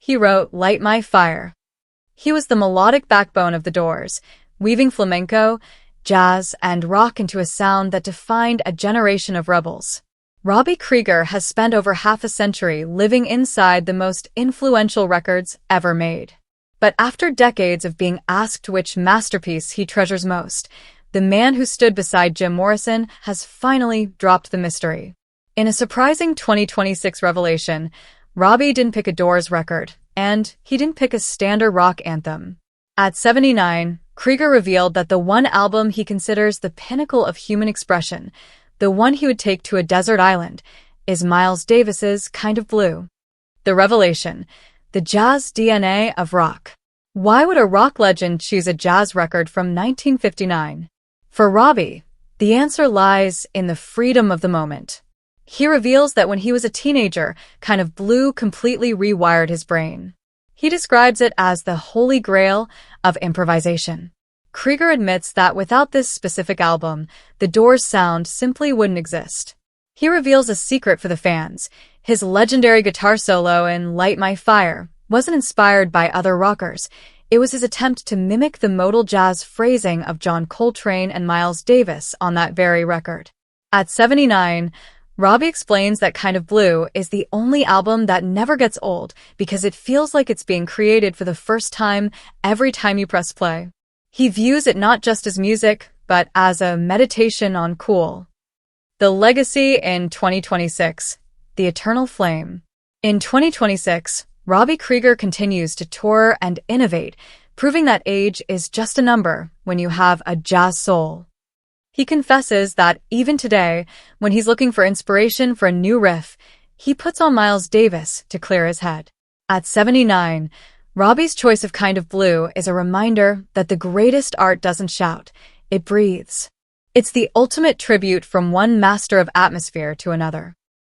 He wrote Light My Fire. He was the melodic backbone of the Doors, weaving flamenco, jazz, and rock into a sound that defined a generation of rebels. Robby Krieger has spent over half a century living inside the most influential records ever made. But after decades of being asked which masterpiece he treasures most, the man who stood beside Jim Morrison has finally dropped the mystery. In a surprising 2026 revelation, Robby didn't pick a Doors record, and he didn't pick a standard rock anthem. At 79, Krieger revealed that the one album he considers the pinnacle of human expression, the one he would take to a desert island, is Miles Davis's Kind of Blue. The revelation, the jazz DNA of rock. Why would a rock legend choose a jazz record from 1959? For Robby, the answer lies in the freedom of the moment. He reveals that when he was a teenager, Kind of Blue completely rewired his brain. He describes it as the holy grail of improvisation. Krieger admits that without this specific album, the Doors' sound simply wouldn't exist. He reveals a secret for the fans. His legendary guitar solo in Light My Fire wasn't inspired by other rockers. It was his attempt to mimic the modal jazz phrasing of John Coltrane and Miles Davis on that very record. At 79, Robby explains that Kind of Blue is the only album that never gets old because it feels like it's being created for the first time every time you press play. He views it not just as music, but as a meditation on cool. The legacy in 2026, the eternal flame. In 2026, Robby Krieger continues to tour and innovate, proving that age is just a number when you have a jazz soul. He confesses that even today, when he's looking for inspiration for a new riff, he puts on Miles Davis to clear his head. At 79, Robby's choice of Kind of Blue is a reminder that the greatest art doesn't shout, it breathes. It's the ultimate tribute from one master of atmosphere to another.